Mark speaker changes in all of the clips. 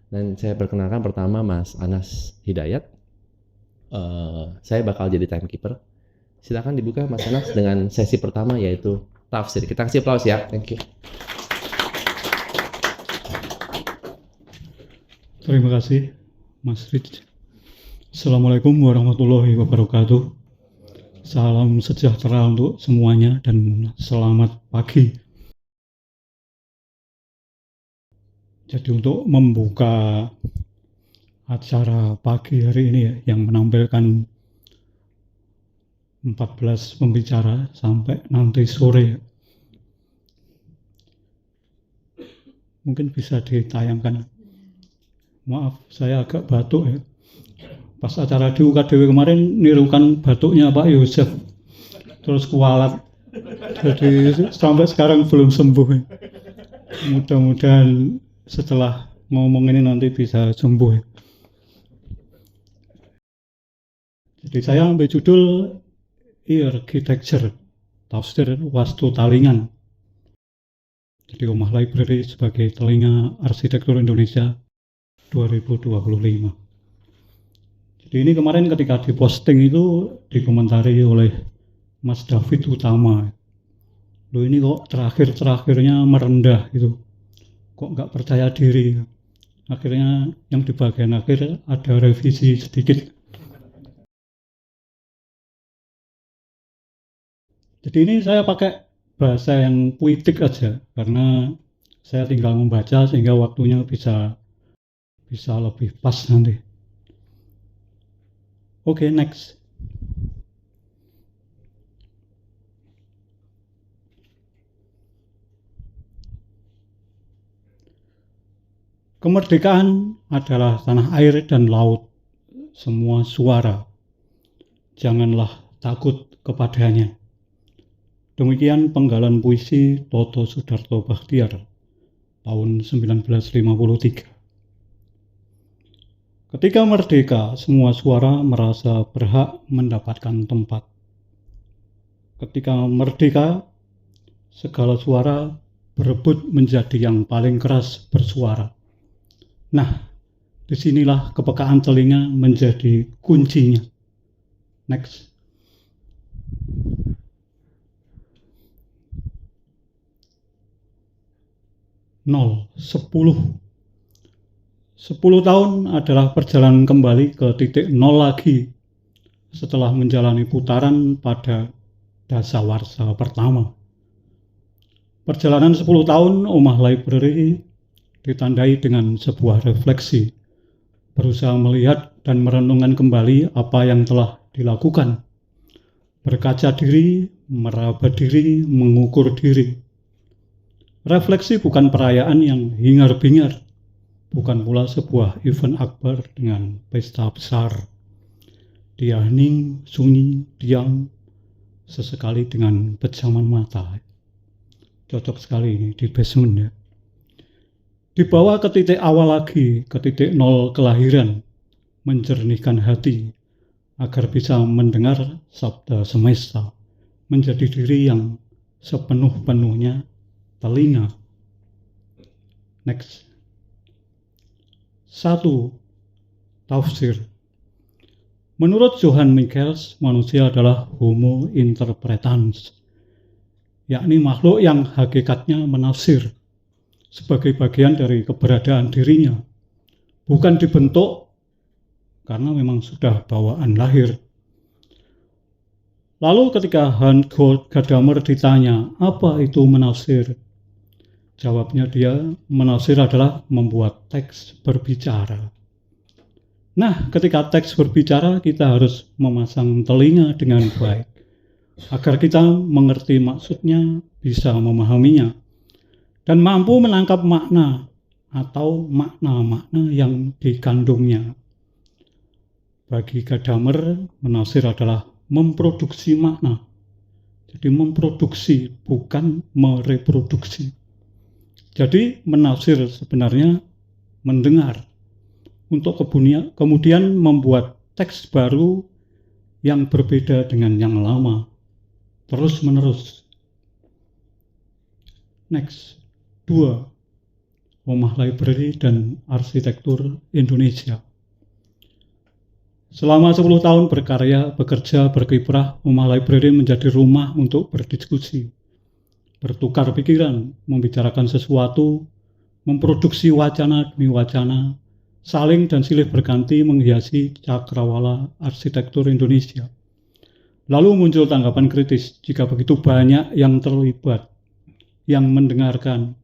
Speaker 1: Dan saya perkenalkan pertama Mas Anas Hidayat. Saya bakal jadi timekeeper. Silakan dibuka Mas Anas dengan sesi pertama yaitu tafsir. Kita kasih aplaus ya. Thank you.
Speaker 2: Terima kasih Mas Rich. Assalamualaikum warahmatullahi wabarakatuh. Salam sejahtera untuk semuanya dan selamat pagi. Jadi untuk membuka acara pagi hari ini yang menampilkan 14 pembicara sampai nanti sore, mungkin bisa ditayangkan. Maaf, saya agak batuk ya. Pas acara di UKDW kemarin nirukan batuknya Pak Yosef, terus kualat. Jadi sampai sekarang belum sembuh. Mudah-mudahan setelah ngomong ini nanti bisa sembuh. Jadi saya ambil judul Architecture, Tafsir Wastu Talingan. Jadi Omah Library sebagai telinga arsitektur Indonesia 2025. Jadi ini kemarin ketika diposting itu dikomentari oleh Mas David Utama. Loh ini kok terakhirnya merendah gitu. Kok nggak percaya diri. Akhirnya yang di bagian akhir ada revisi sedikit. Jadi ini saya pakai bahasa yang puitik aja karena saya tinggal membaca sehingga waktunya bisa lebih pas nanti. Oke, next. Kemerdekaan adalah tanah air dan laut, semua suara. Janganlah takut kepadanya. Demikian penggalan puisi Toto Sudarto Bachtiar tahun 1953. Ketika merdeka, semua suara merasa berhak mendapatkan tempat. Ketika merdeka, segala suara berebut menjadi yang paling keras bersuara. Nah, disinilah kepekaan telinga menjadi kuncinya. Next. Nol, 10 tahun adalah perjalanan kembali ke titik nol lagi setelah menjalani putaran pada dasawarsa pertama. Perjalanan 10 tahun Omah Library ditandai dengan sebuah refleksi, berusaha melihat dan merenungkan kembali apa yang telah dilakukan, berkaca diri, meraba diri, mengukur diri. Refleksi bukan perayaan yang hingar-bingar, bukan pula sebuah event akbar dengan pesta besar. Dia hening, sunyi, diam, sesekali dengan pejaman mata. Cocok sekali ini di basement ya. Dibawa ke titik awal lagi, ke titik nol kelahiran, menjernihkan hati, agar bisa mendengar sabda semesta, menjadi diri yang sepenuh-penuhnya telinga. Next. 1. Tafsir. Menurut Johann Michels, manusia adalah homo interpretans, yakni makhluk yang hakikatnya menafsir sebagai bagian dari keberadaan dirinya, bukan dibentuk karena memang sudah bawaan lahir. Lalu ketika Hans Gadamer ditanya, apa itu menafsir? Jawabnya dia, menafsir adalah membuat teks berbicara. Nah, ketika teks berbicara, kita harus memasang telinga dengan baik, agar kita mengerti maksudnya, bisa memahaminya, dan mampu menangkap makna atau makna-makna yang dikandungnya. Bagi Gadamer, menafsir adalah memproduksi makna. Jadi memproduksi, bukan mereproduksi. Jadi menafsir sebenarnya mendengar, untuk kemudian membuat teks baru yang berbeda dengan yang lama, terus-menerus. Next. 2. Omah Library dan Arsitektur Indonesia. Selama 10 tahun bekerja, berkiprah, Omah Library menjadi rumah untuk berdiskusi, bertukar pikiran, membicarakan sesuatu, memproduksi wacana demi wacana, saling dan silih berganti menghiasi cakrawala arsitektur Indonesia. Lalu muncul tanggapan kritis, jika begitu banyak yang terlibat, yang mendengarkan,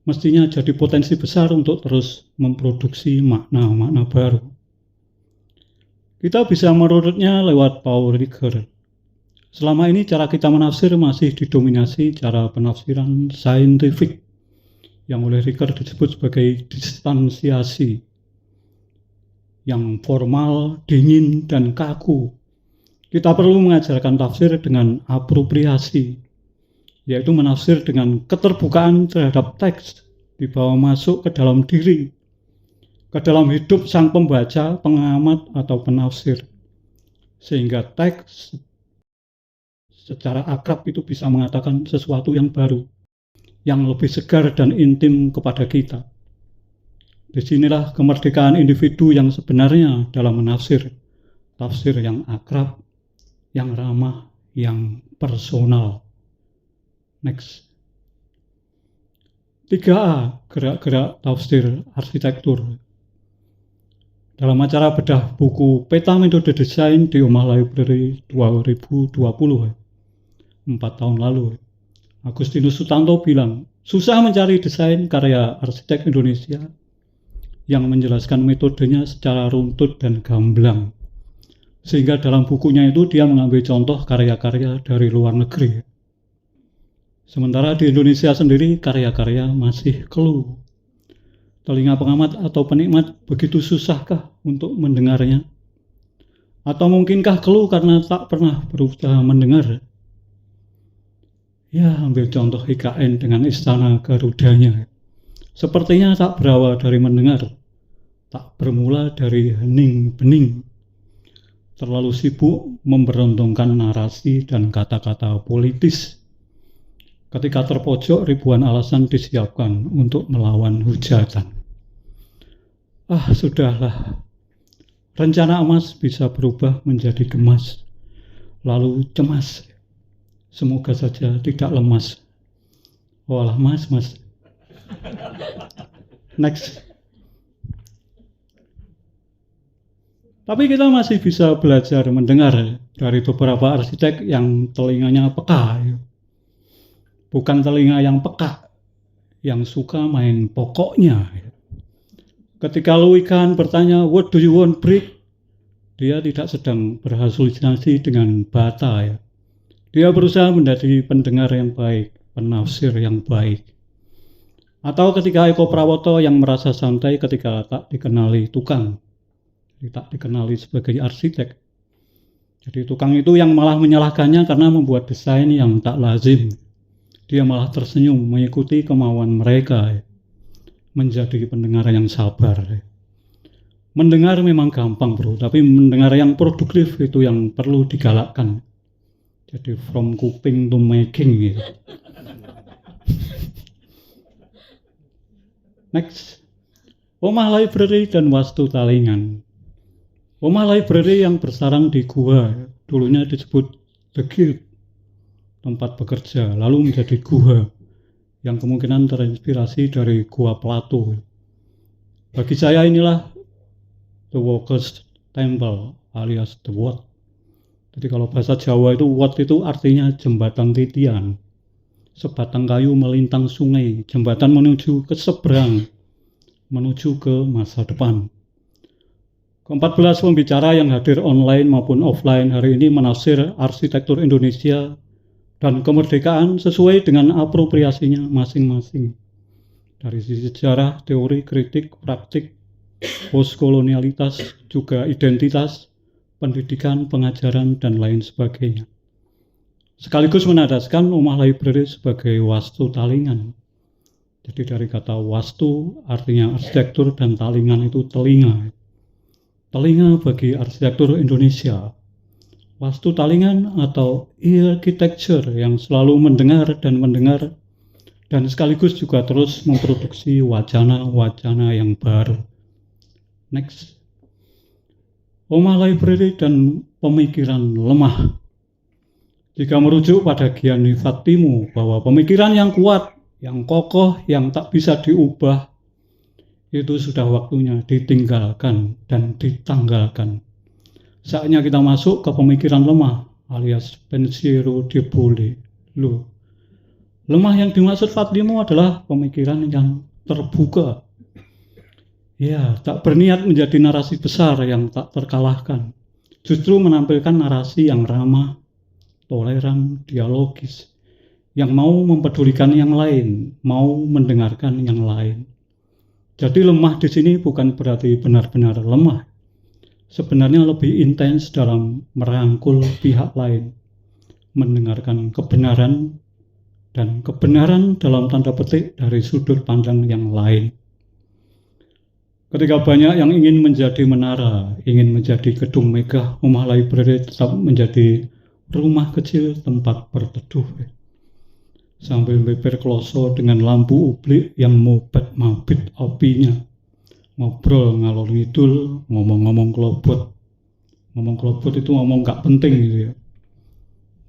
Speaker 2: mestinya jadi potensi besar untuk terus memproduksi makna-makna baru. Kita bisa merunutnya lewat Paul Ricoeur. Selama ini cara kita menafsir masih didominasi cara penafsiran saintifik yang oleh Ricoeur disebut sebagai distansiasi, yang formal, dingin, dan kaku. Kita perlu mengajarkan tafsir dengan apropriasi, yaitu menafsir dengan keterbukaan terhadap teks, dibawa masuk ke dalam diri, ke dalam hidup sang pembaca, pengamat, atau penafsir, sehingga teks secara akrab itu bisa mengatakan sesuatu yang baru, yang lebih segar dan intim kepada kita. Disinilah kemerdekaan individu yang sebenarnya dalam menafsir, tafsir yang akrab, yang ramah, yang personal. Next. 3A, gerak-gerak tafsir arsitektur. Dalam acara bedah buku Peta Metode Desain di Omah Library 2020, 4 tahun lalu, Agustinus Sutanto bilang, susah mencari desain karya arsitek Indonesia yang menjelaskan metodenya secara runtut dan gamblang. Sehingga dalam bukunya itu dia mengambil contoh karya-karya dari luar negeri. Sementara di Indonesia sendiri karya-karya masih keluh. Telinga pengamat atau penikmat begitu susahkah untuk mendengarnya? Atau mungkinkah keluh karena tak pernah berusaha mendengar? Ya, ambil contoh IKN dengan Istana Garudanya. Sepertinya tak berawal dari mendengar, tak bermula dari hening-bening. Terlalu sibuk memberontongkan narasi dan kata-kata politis. Ketika terpojok, ribuan alasan disiapkan untuk melawan hujatan. Sudahlah. Rencana emas bisa berubah menjadi gemas, lalu cemas. Semoga saja tidak lemas. Walah mas. Next. Tapi kita masih bisa belajar mendengar dari beberapa arsitek yang telinganya peka. Bukan telinga yang peka, yang suka main pokoknya. Ketika Louis Kahn bertanya, what do you want brick? Dia tidak sedang berhalusinasi dengan bata ya. Dia berusaha menjadi pendengar yang baik, penafsir yang baik. Atau ketika Eko Prawoto yang merasa santai ketika tak dikenali tukang, tak dikenali sebagai arsitek. Jadi tukang itu yang malah menyalahkannya karena membuat desain yang tak lazim. Dia malah tersenyum mengikuti kemauan mereka, menjadi pendengar yang sabar. Mendengar memang gampang bro, tapi mendengar yang produktif itu yang perlu digalakkan. Jadi from kuping to making gitu. Next. Omah Library dan Wastu Talingan. Omah Library yang bersarang di gua, dulunya disebut The Guild, tempat bekerja, lalu menjadi gua yang kemungkinan terinspirasi dari gua Plato. Bagi saya inilah The Workers' Temple alias The Wat. Jadi kalau bahasa Jawa itu Wat itu artinya jembatan titian. Sebatang kayu melintang sungai, jembatan menuju ke seberang, menuju ke masa depan. Ke-14 pembicara yang hadir online maupun offline hari ini menafsir arsitektur Indonesia dan kemerdekaan sesuai dengan apropriasinya masing-masing. Dari sisi sejarah, teori, kritik, praktik, postkolonialitas, juga identitas, pendidikan, pengajaran, dan lain sebagainya. Sekaligus menadaskan Omah Library sebagai wastu talingan. Jadi dari kata wastu artinya arsitektur dan talingan itu telinga. Telinga bagi arsitektur Indonesia. Wastu talingan atau architecture yang selalu mendengar dan mendengar dan sekaligus juga terus memproduksi wacana-wacana yang baru. Next. Omah Library dan pemikiran lemah. Jika merujuk pada Gianni Fatimo bahwa pemikiran yang kuat, yang kokoh, yang tak bisa diubah, itu sudah waktunya ditinggalkan dan ditanggalkan. Saatnya kita masuk ke pemikiran lemah alias pensiero debole. Lemah yang dimaksud Fatimo adalah pemikiran yang terbuka. Ya, tak berniat menjadi narasi besar yang tak terkalahkan. Justru menampilkan narasi yang ramah, toleran, dialogis, yang mau mempedulikan yang lain, mau mendengarkan yang lain. Jadi lemah di sini bukan berarti benar-benar lemah. Sebenarnya lebih intens dalam merangkul pihak lain, mendengarkan kebenaran, dan kebenaran dalam tanda petik dari sudut pandang yang lain. Ketika banyak yang ingin menjadi menara, ingin menjadi gedung megah, Omah Library tetap menjadi rumah kecil tempat berteduh. Sambil beber kloso dengan lampu ublik yang mobet-mabit apinya. Ngobrol ngalor ngidul, ngomong-ngomong kelobot. Ngomong kelobot itu ngomong gak penting gitu ya.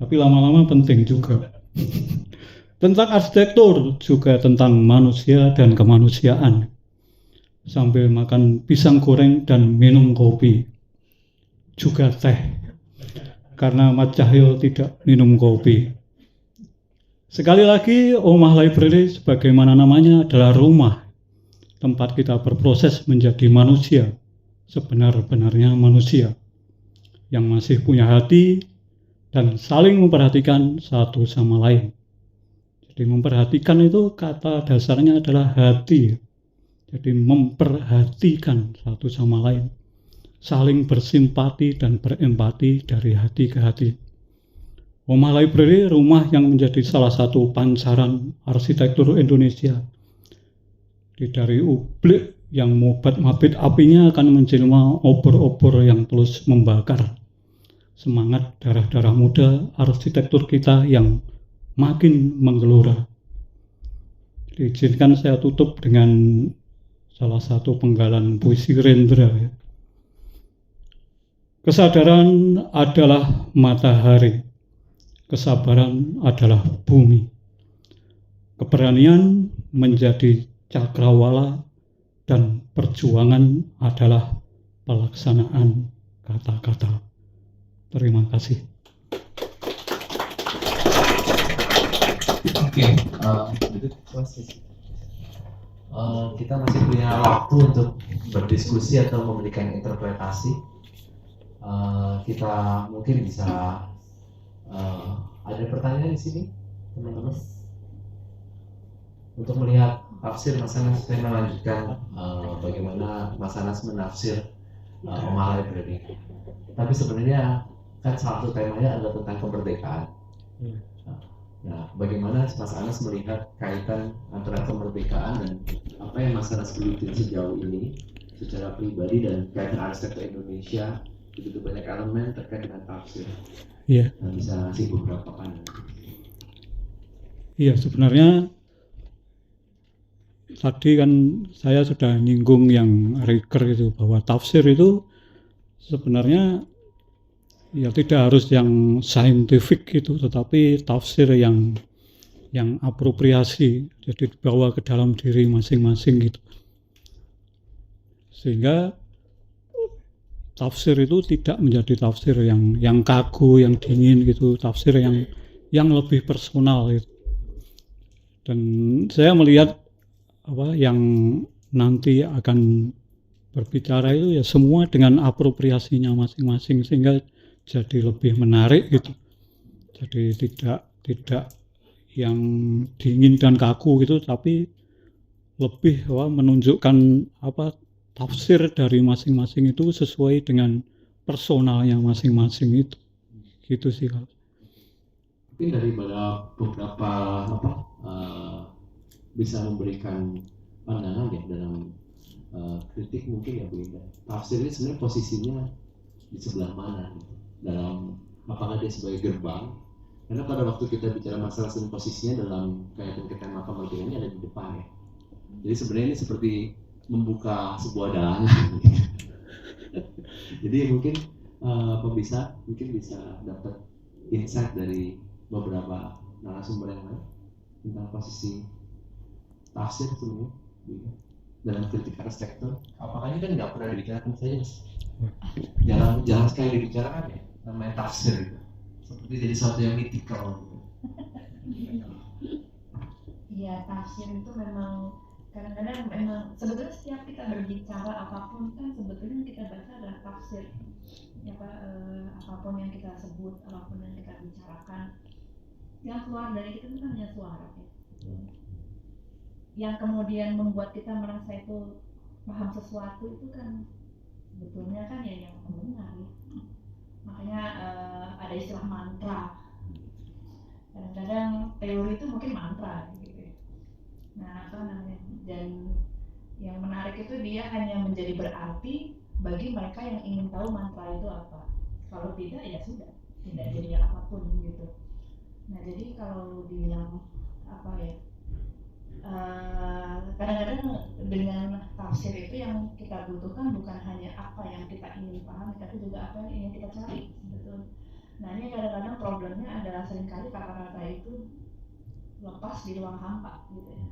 Speaker 2: Tapi lama-lama penting juga. Tentang arsitektur, juga tentang manusia dan kemanusiaan. Sambil makan pisang goreng dan minum kopi. Juga teh. Karena Mat Cahyo tidak minum kopi. Sekali lagi, Omah Library sebagaimana namanya adalah rumah. Tempat kita berproses menjadi manusia. Sebenar-benarnya manusia. Yang masih punya hati dan saling memperhatikan satu sama lain. Jadi memperhatikan itu kata dasarnya adalah hati. Jadi memperhatikan satu sama lain. Saling bersimpati dan berempati dari hati ke hati. Omah Library, rumah yang menjadi salah satu pancaran arsitektur Indonesia. Dari ublik yang mobat-mabit apinya akan menjelma obor-obor yang terus membakar. Semangat darah-darah muda arsitektur kita yang makin menggelora. Izinkan saya tutup dengan salah satu penggalan puisi Rendra. Kesadaran adalah matahari, kesabaran adalah bumi, keberanian menjadi cakrawala, dan perjuangan adalah pelaksanaan kata-kata. Terima kasih.
Speaker 1: Oke, kita masih punya waktu untuk berdiskusi atau memberikan interpretasi. Kita mungkin bisa ada pertanyaan di sini, teman-teman. Untuk melihat tafsir Mas Anas, saya melanjutkan bagaimana Mas Anas menafsir Omah Library. Tapi sebenarnya kan salah satu temanya adalah tentang kemerdekaan. Nah, bagaimana Mas Anas melihat kaitan antara kemerdekaan dan apa yang Mas Anas geluti sejauh ini secara pribadi dan kaitan arsitektur Indonesia, begitu banyak elemen terkait dengan tafsir.
Speaker 2: Iya.
Speaker 1: Dan bisa ngasih beberapa pandangan.
Speaker 2: Iya, sebenarnya tadi kan saya sudah nyinggung yang Riker itu, bahwa tafsir itu sebenarnya ya tidak harus yang saintifik gitu, tetapi tafsir yang apropriasi, jadi dibawa ke dalam diri masing-masing gitu. Sehingga tafsir itu tidak menjadi tafsir yang kaku, yang dingin gitu, tafsir yang lebih personal gitu. Dan saya melihat apa yang nanti akan berbicara itu ya semua dengan apropriasinya masing-masing, sehingga jadi lebih menarik gitu. Jadi tidak yang dingin dan kaku gitu, tapi lebih menunjukkan apa tafsir dari masing-masing itu sesuai dengan personalnya masing-masing itu. Gitu sih kalau.
Speaker 1: Mungkin dari beberapa bisa memberikan pandangan ya dalam kritik mungkin ya Bu Indah. Tafsir ini sebenarnya posisinya di sebelah mana gitu? Dalam apakah dia sebagai gerbang Karena pada waktu kita bicara masalah seni posisinya dalam kaitan ke tema kemerdekaan ini ada di depan ya. Jadi sebenarnya ini seperti membuka sebuah dalanan. Jadi mungkin pembisa mungkin bisa dapat insight dari beberapa narasumber yang lain tentang posisi tafsir sebenarnya dalam kritik arsitektur. Apakah ini kan nggak pernah dibicarakan saja, Mas? Jarang sekali dibicarakan ya namanya tafsir itu. Seperti jadi sesuatu yang mitikal gitu.
Speaker 3: Iya, tafsir itu memang kadang-kadang memang sebetulnya setiap kita berbicara apapun kan sebetulnya kita baca adalah tafsir. Apapun yang kita sebut, apapun yang kita bicarakan, yang keluar dari kita itu kan hanya suara ya. Yang kemudian membuat kita merasa itu paham sesuatu itu kan sebetulnya kan ya yang mendengar ya. Makanya ada istilah mantra. Kadang-kadang teori itu mungkin mantra gitu ya. Nah, dan yang menarik itu dia hanya menjadi berarti bagi mereka yang ingin tahu mantra itu apa. Kalau tidak ya sudah, tidak jadi apapun gitu. Nah, jadi kalau dibilang apa ya, kadang-kadang dengan tafsir itu yang kita butuhkan bukan hanya apa yang kita ingin pahami, tapi juga apa yang ingin kita cari. Betul. Nah, ini kadang-kadang problemnya adalah seringkali kata-kata itu lepas di ruang hampa gitu ya.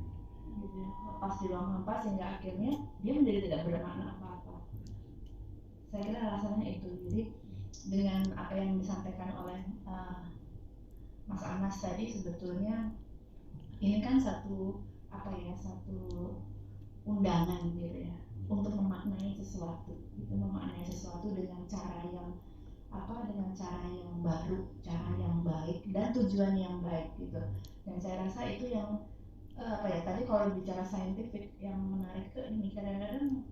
Speaker 3: Lepas di ruang hampa sehingga akhirnya dia menjadi tidak bermakna apa-apa. Saya kira alasannya itu. Jadi dengan apa yang disampaikan oleh Mas Anas tadi sebetulnya ini kan satu undangan gitu ya untuk memaknai sesuatu. Itu memaknai sesuatu dengan cara yang baru, cara yang baik dan tujuan yang baik gitu. Dan saya rasa itu yang tadi kalau bicara saintifik yang menarik itu ini kadang-kadang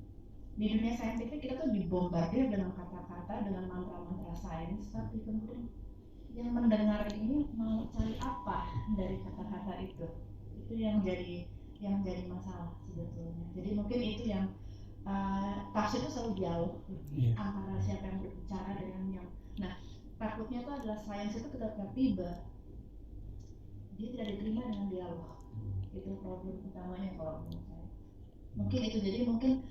Speaker 3: di dunia saintifik kita tuh dibombardir dengan kata-kata, dengan mantra-mantra sains, tapi kemudian yang mendengar ini mau cari apa dari kata-kata itu yang jadi masalah sebetulnya. Jadi mungkin itu yang tafsir itu selalu dialog antara siapa yang berbicara dengan yang. Nah, takutnya itu adalah sains itu ketika tiba dia tidak diterima dengan dialog. Itu problem utamanya kalau menurut saya. Mungkin itu jadi mungkin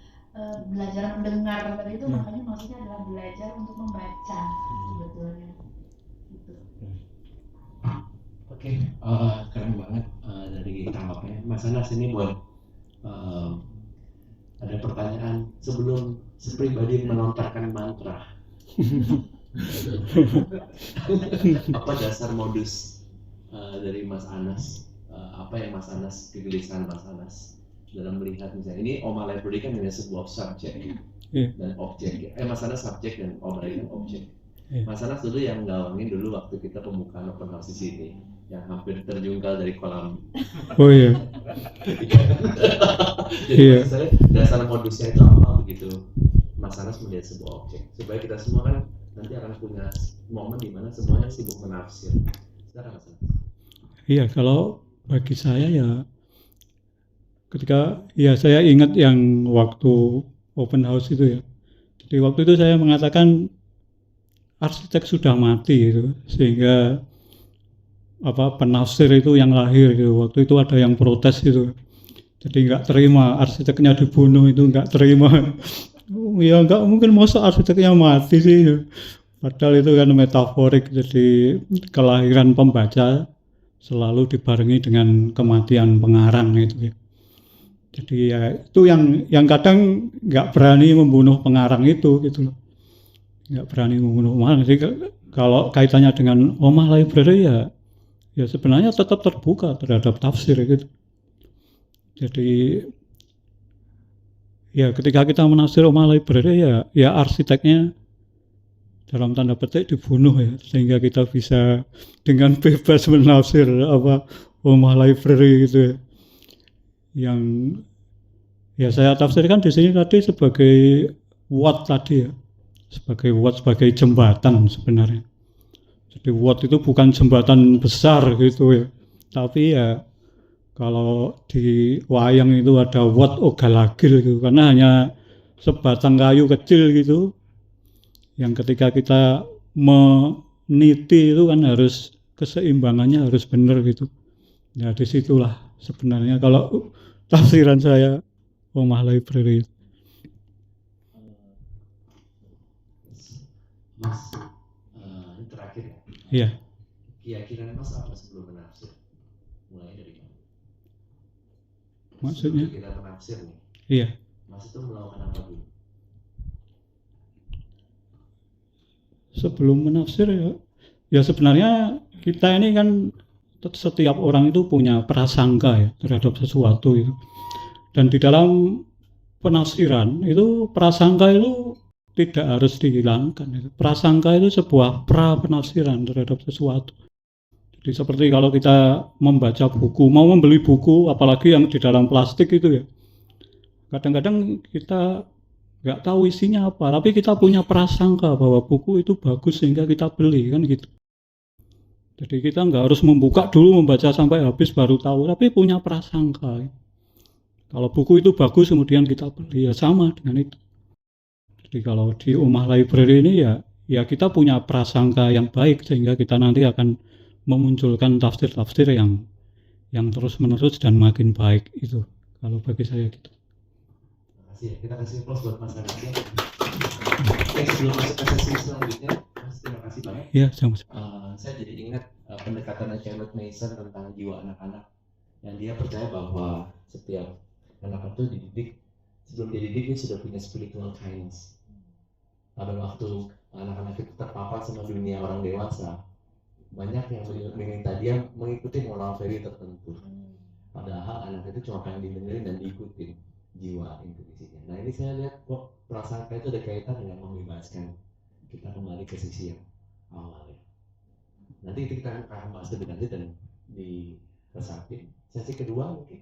Speaker 3: belajar mendengar tadi itu makanya maksudnya adalah belajar untuk membaca sebetulnya. Gitu.
Speaker 1: Oke, keren banget dari tanggapannya. Mas Anas ini buat ada pertanyaan sebelum pribadi melontarkan mantra. Apa dasar modus dari Mas Anas? Apa yang Mas Anas, kegelisahan Mas Anas dalam melihat misalnya ini Oma Library kan hanya sebuah subjek dan objek. Mas Anas subjek dan Oma Library kan objek. Mas Anas dulu yang gawangin dulu waktu kita pembukaan open house di sini yang hampir terjungkal dari kolam.
Speaker 2: Oh iya.
Speaker 1: Jadi misalnya dasar modusnya itu apa begitu Mas Anas melihat sebuah objek supaya kita semua kan nanti akan punya momen di mana semuanya sibuk menafsir. Silakan Mas Anas.
Speaker 2: Iya, kalau bagi saya ya ketika saya ingat yang waktu open house itu ya. Jadi waktu itu saya mengatakan arsitek sudah mati gitu, sehingga penafsir itu yang lahir gitu. Waktu itu ada yang protes gitu, jadi nggak terima arsiteknya dibunuh, itu nggak terima. Ya nggak mungkin masa arsiteknya mati sih, padahal itu kan metaforik. Jadi kelahiran pembaca selalu dibarengi dengan kematian pengarang itu ya. Jadi ya itu yang kadang nggak berani membunuh pengarang itu gitu loh. Nggak berani membunuh pengarang. Jadi kalau kaitannya dengan Oma Library ya sebenarnya tetap terbuka terhadap tafsir gitu. Jadi ya ketika kita menafsir Oma Library ya arsiteknya dalam tanda petik dibunuh ya, sehingga kita bisa dengan bebas menafsir Oma Library gitu ya. Yang saya tafsirkan di sini tadi sebagai what tadi ya, sebagai jembatan sebenarnya. Jadi what itu bukan jembatan besar gitu ya, tapi ya kalau di wayang itu ada what ogalagil gitu, karena hanya sebatang kayu kecil gitu, yang ketika kita meniti itu kan harus keseimbangannya harus benar gitu. Ya disitulah sebenarnya kalau tafsiran saya Omah Library.
Speaker 1: Mas, ini terakhir ya.
Speaker 2: Iya.
Speaker 1: Keyakinan Mas apa sebelum menafsir? Mulai dari mana?
Speaker 2: Maksudnya?
Speaker 1: Sebelum kita menafsir nih.
Speaker 2: Iya.
Speaker 1: Mas itu melakukan apa dulu?
Speaker 2: Sebelum menafsir ya sebenarnya kita ini kan setiap orang itu punya prasangka ya terhadap sesuatu itu. Dan di dalam penafsiran itu prasangka itu tidak harus dihilangkan. Prasangka itu sebuah pra penafsiran terhadap sesuatu. Jadi seperti kalau kita membaca buku, mau membeli buku, apalagi yang di dalam plastik itu ya, kadang-kadang kita nggak tahu isinya apa, tapi kita punya prasangka bahwa buku itu bagus sehingga kita beli, kan gitu. Jadi kita nggak harus membuka dulu, membaca sampai habis baru tahu, tapi punya prasangka. Kalau buku itu bagus kemudian kita beli, ya sama dengan itu. Jadi kalau di Omah Library ini ya kita punya prasangka yang baik sehingga kita nanti akan memunculkan tafsir-tafsir yang terus menerus dan makin baik itu. Kalau bagi saya gitu.
Speaker 1: Terima kasih ya. Kita kasih applause buat Mas Aditya. Sebelum masuk ke sesi selanjutnya, Mas terima kasih banyak.
Speaker 2: Ya, sama.
Speaker 1: Saya jadi ingat pendekatan Charlotte Mason tentang jiwa anak-anak, yang dia percaya bahwa setiap anak itu dididik, sebelum dididik dia sudah punya spiritual kindness. Pada waktu anak-anak itu terpapar sama dunia orang dewasa, banyak yang meminta dia mengikuti moral value tertentu. Padahal anak itu cuma pengen didengerin dan diikutin jiwa intuisinya. Nah ini saya lihat kok prasangka itu ada kaitan dengan membebaskan kita kembali ke sisi yang awalnya. Nanti itu kita akan bahas lebih lanjut dan di sesi kedua mungkin